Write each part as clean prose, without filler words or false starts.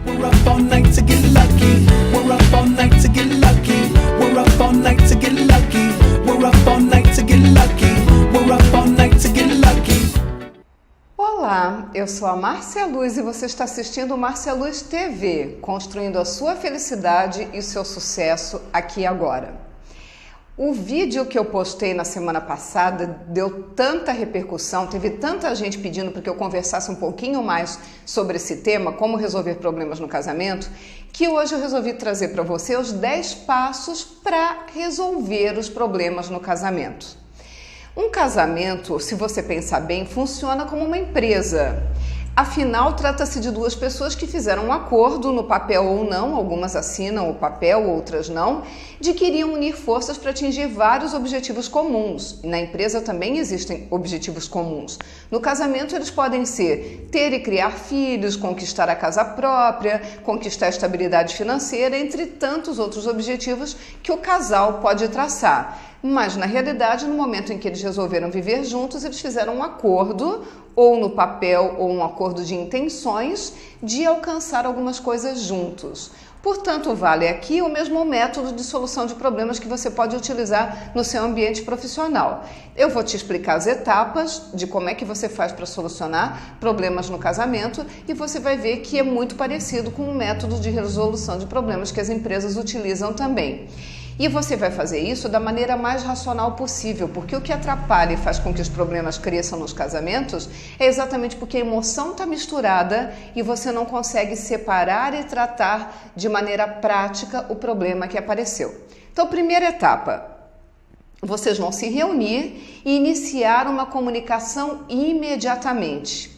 We're up all night to get lucky. We're up all night to get lucky. We're up all night to get lucky. We're up all night to get lucky. We're up all night to get lucky. Olá, eu sou a Márcia Luz e você está assistindo Márcia Luz TV, construindo a sua felicidade e o seu sucesso aqui e agora. O vídeo que eu postei na semana passada deu tanta repercussão, teve tanta gente pedindo para que eu conversasse um pouquinho mais sobre esse tema, como resolver problemas no casamento, que hoje eu resolvi trazer para você os 10 passos para resolver os problemas no casamento. Um casamento, se você pensar bem, funciona como uma empresa. Afinal, trata-se de duas pessoas que fizeram um acordo, no papel ou não, algumas assinam o papel, outras não, de que iriam unir forças para atingir vários objetivos comuns. E na empresa também existem objetivos comuns. No casamento, eles podem ser ter e criar filhos, conquistar a casa própria, conquistar a estabilidade financeira, entre tantos outros objetivos que o casal pode traçar. Mas, na realidade, no momento em que eles resolveram viver juntos, eles fizeram um acordo, ou no papel, ou um acordo de intenções, de alcançar algumas coisas juntos. Portanto, vale aqui o mesmo método de solução de problemas que você pode utilizar no seu ambiente profissional. Eu vou te explicar as etapas de como é que você faz para solucionar problemas no casamento e você vai ver que é muito parecido com o método de resolução de problemas que as empresas utilizam também. E você vai fazer isso da maneira mais racional possível, porque o que atrapalha e faz com que os problemas cresçam nos casamentos é exatamente porque a emoção está misturada e você não consegue separar e tratar de maneira prática o problema que apareceu. Então, primeira etapa, vocês vão se reunir e iniciar uma comunicação imediatamente.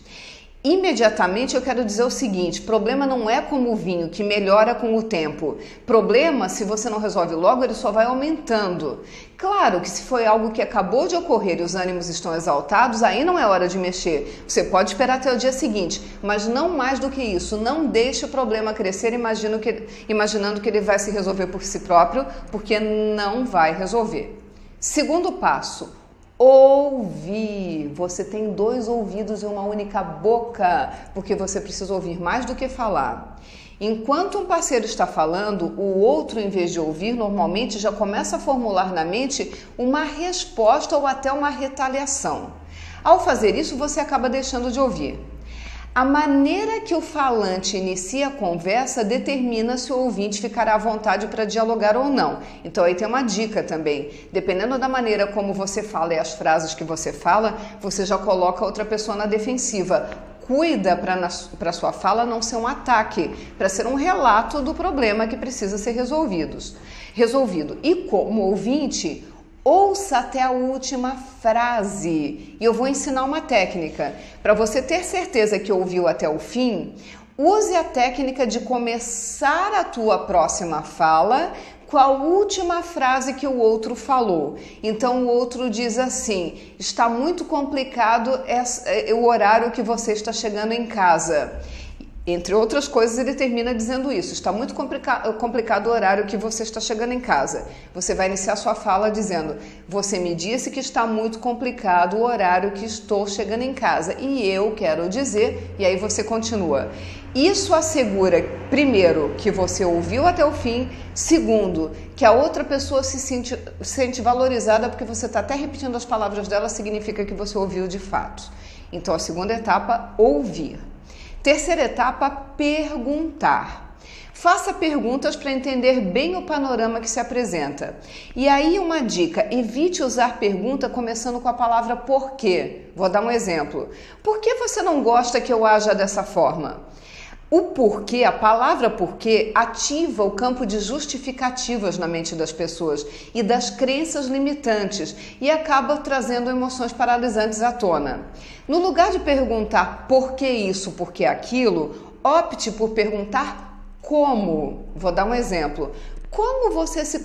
Imediatamente eu quero dizer o seguinte, problema não é como o vinho, que melhora com o tempo. Problema, se você não resolve logo, ele só vai aumentando. Claro que se foi algo que acabou de ocorrer e os ânimos estão exaltados, aí não é hora de mexer. Você pode esperar até o dia seguinte, mas não mais do que isso. Não deixe o problema crescer imaginando que ele vai se resolver por si próprio, porque não vai resolver. Segundo passo. Ouvir. Você tem 2 ouvidos e uma única boca, porque você precisa ouvir mais do que falar. Enquanto um parceiro está falando, o outro, em vez de ouvir, normalmente já começa a formular na mente uma resposta ou até uma retaliação. Ao fazer isso, você acaba deixando de ouvir. A maneira que o falante inicia a conversa determina se o ouvinte ficará à vontade para dialogar ou não. Então aí tem uma dica também. Dependendo da maneira como você fala e as frases que você fala, você já coloca outra pessoa na defensiva. Cuida para sua fala não ser um ataque, para ser um relato do problema que precisa ser resolvido. E como ouvinte, ouça até a última frase. E eu vou ensinar uma técnica. Para você ter certeza que ouviu até o fim, use a técnica de começar a tua próxima fala com a última frase que o outro falou. Então o outro diz assim, está muito complicado o horário que você está chegando em casa. Entre outras coisas, ele termina dizendo isso. Está muito complicado o horário que você está chegando em casa. Você vai iniciar sua fala dizendo, você me disse que está muito complicado o horário que estou chegando em casa. E eu quero dizer, e aí você continua. Isso assegura, primeiro, que você ouviu até o fim. Segundo, que a outra pessoa se sente valorizada porque você está até repetindo as palavras dela, significa que você ouviu de fato. Então, a segunda etapa, ouvir. Terceira etapa, perguntar. Faça perguntas para entender bem o panorama que se apresenta. E aí uma dica, evite usar pergunta começando com a palavra porquê. Vou dar um exemplo. Por que você não gosta que eu haja dessa forma? O porquê, a palavra porquê, ativa o campo de justificativas na mente das pessoas e das crenças limitantes e acaba trazendo emoções paralisantes à tona. No lugar de perguntar por que isso, por que aquilo, opte por perguntar como. Vou dar um exemplo. Como você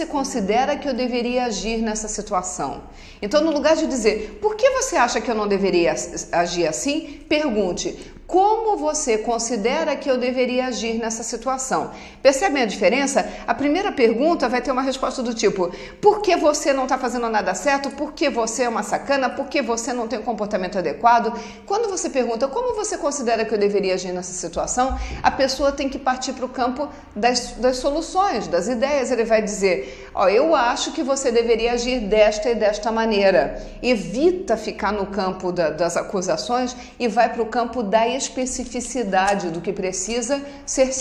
considera que eu deveria agir nessa situação? Então, no lugar de dizer, por que você acha que eu não deveria agir assim? Pergunte, Como você considera que eu deveria agir nessa situação? Percebem a diferença? A primeira pergunta vai ter uma resposta do tipo: por que você não está fazendo nada certo? Por que você é uma sacana? Por que você não tem um comportamento adequado? Quando você pergunta como você considera que eu deveria agir nessa situação, a pessoa tem que partir para o campo das soluções, das ideias. Ele vai dizer: ó, eu acho que você deveria agir desta e desta maneira. Evita ficar no campo das acusações e vai para o campo da especificidade do que precisa ser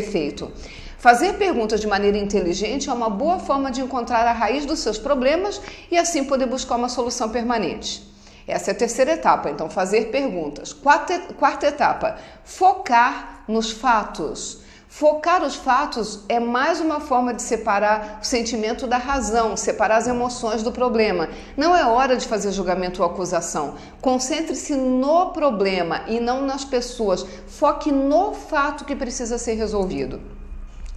feito. Fazer perguntas de maneira inteligente é uma boa forma de encontrar a raiz dos seus problemas e assim poder buscar uma solução permanente. Essa é a terceira etapa, então fazer perguntas. Quarta etapa, focar nos fatos. Focar os fatos é mais uma forma de separar o sentimento da razão, separar as emoções do problema. Não é hora de fazer julgamento ou acusação. Concentre-se no problema e não nas pessoas. Foque no fato que precisa ser resolvido.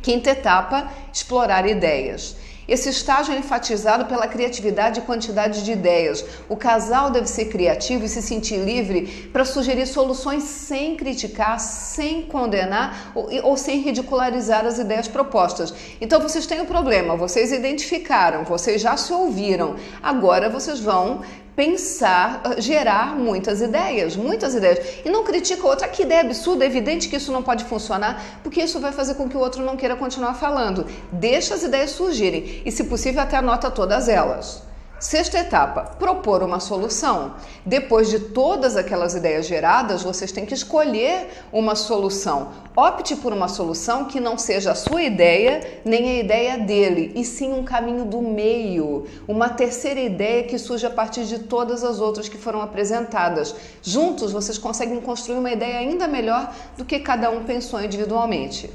Quinta etapa, explorar ideias. Esse estágio é enfatizado pela criatividade e quantidade de ideias. O casal deve ser criativo e se sentir livre para sugerir soluções sem criticar, sem condenar ou sem ridicularizar as ideias propostas. Então vocês têm um problema, vocês identificaram, vocês já se ouviram. Agora vocês vão pensar, gerar muitas ideias. E não critica o outro. Que ideia absurda, é evidente que isso não pode funcionar, porque isso vai fazer com que o outro não queira continuar falando. Deixa as ideias surgirem e, se possível, até anota todas elas. Sexta etapa, propor uma solução. Depois de todas aquelas ideias geradas, vocês têm que escolher uma solução. Opte por uma solução que não seja a sua ideia, nem a ideia dele, e sim um caminho do meio. Uma terceira ideia que surge a partir de todas as outras que foram apresentadas. Juntos, vocês conseguem construir uma ideia ainda melhor do que cada um pensou individualmente.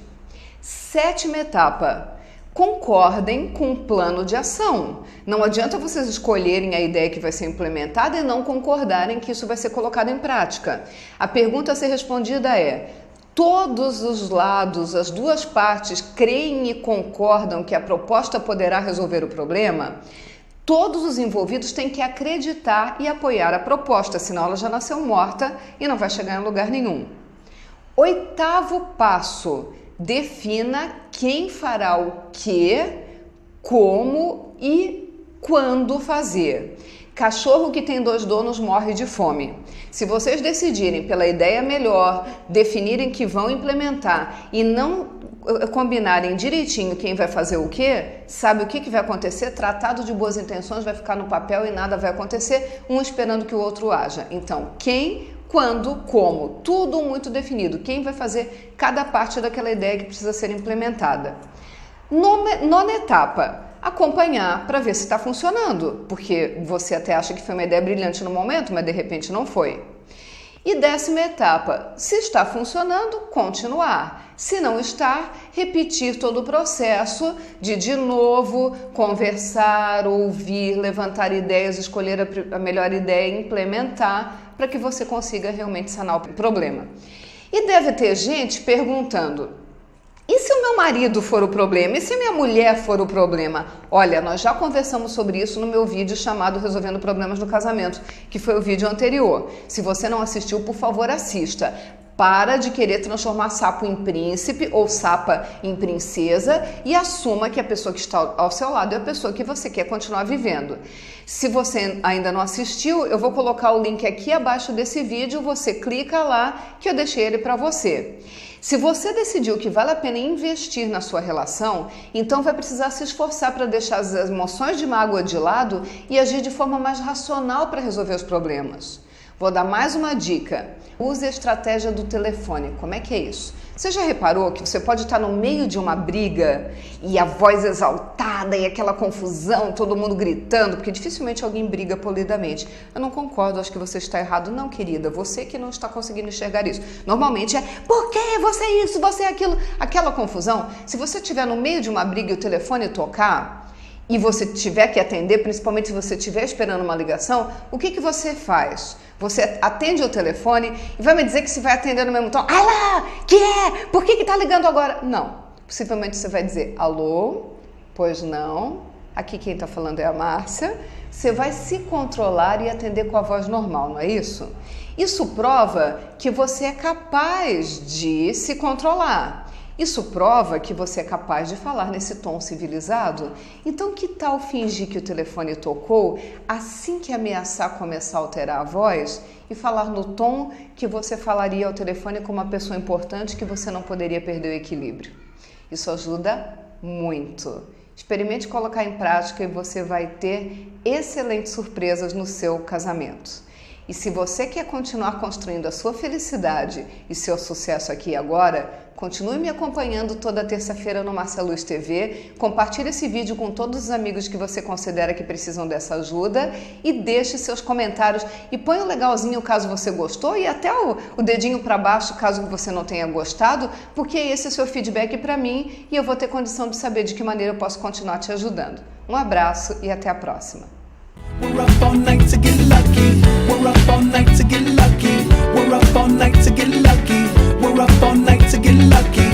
Sétima etapa. Concordem com o plano de ação. Não adianta vocês escolherem a ideia que vai ser implementada e não concordarem que isso vai ser colocado em prática. A pergunta a ser respondida é: todos os lados, as duas partes, creem e concordam que a proposta poderá resolver o problema? Todos os envolvidos têm que acreditar e apoiar a proposta, senão ela já nasceu morta e não vai chegar em lugar nenhum. Oitavo passo. Defina quem fará o que, como e quando fazer. Cachorro que tem dois donos morre de fome. Se vocês decidirem pela ideia melhor, definirem que vão implementar e não combinarem direitinho quem vai fazer o que, sabe o que vai acontecer? Tratado de boas intenções vai ficar no papel e nada vai acontecer, um esperando que o outro haja. Então, quem, quando, como, tudo muito definido. Quem vai fazer cada parte daquela ideia que precisa ser implementada. Nona etapa, acompanhar para ver se está funcionando, porque você até acha que foi uma ideia brilhante no momento, mas de repente não foi. E décima etapa, se está funcionando, continuar. Se não está, repetir todo o processo de novo, conversar, ouvir, levantar ideias, escolher a melhor ideia e implementar para que você consiga realmente sanar o problema. E deve ter gente perguntando: e se o meu marido for o problema? E se minha mulher for o problema? Olha, nós já conversamos sobre isso no meu vídeo chamado Resolvendo Problemas no Casamento, que foi o vídeo anterior. Se você não assistiu, por favor, assista. Para de querer transformar sapo em príncipe ou sapa em princesa e assuma que a pessoa que está ao seu lado é a pessoa que você quer continuar vivendo. Se você ainda não assistiu, eu vou colocar o link aqui abaixo desse vídeo, você clica lá que eu deixei ele para você. Se você decidiu que vale a pena investir na sua relação, então vai precisar se esforçar para deixar as emoções de mágoa de lado e agir de forma mais racional para resolver os problemas. Vou dar mais uma dica. Use a estratégia do telefone. Como é que é isso? Você já reparou que você pode estar no meio de uma briga e a voz exaltada e aquela confusão, todo mundo gritando, porque dificilmente alguém briga polidamente. Eu não concordo, acho que você está errado. Não, querida, você que não está conseguindo enxergar isso. Normalmente é, por que você é isso, você é aquilo? Aquela confusão, se você estiver no meio de uma briga e o telefone tocar e você tiver que atender, principalmente se você estiver esperando uma ligação, o que você faz? Você atende o telefone e vai me dizer que você vai atender no mesmo tom. Alô, que é? Por que tá ligando agora? Não. Possivelmente você vai dizer, alô, pois não. Aqui quem está falando é a Márcia. Você vai se controlar e atender com a voz normal, não é isso? Isso prova que você é capaz de se controlar. Isso prova que você é capaz de falar nesse tom civilizado. Então, que tal fingir que o telefone tocou assim que ameaçar começar a alterar a voz e falar no tom que você falaria ao telefone com uma pessoa importante que você não poderia perder o equilíbrio? Isso ajuda muito. Experimente colocar em prática e você vai ter excelentes surpresas no seu casamento. E se você quer continuar construindo a sua felicidade e seu sucesso aqui e agora, continue me acompanhando toda terça-feira no Márcia Luz TV, compartilhe esse vídeo com todos os amigos que você considera que precisam dessa ajuda e deixe seus comentários e põe o legalzinho caso você gostou e até o dedinho para baixo caso você não tenha gostado, porque esse é o seu feedback para mim e eu vou ter condição de saber de que maneira eu posso continuar te ajudando. Um abraço e até a próxima! We're up all night to get lucky. We're up all night to get lucky. We're up all night to get lucky. We're up all night to get lucky.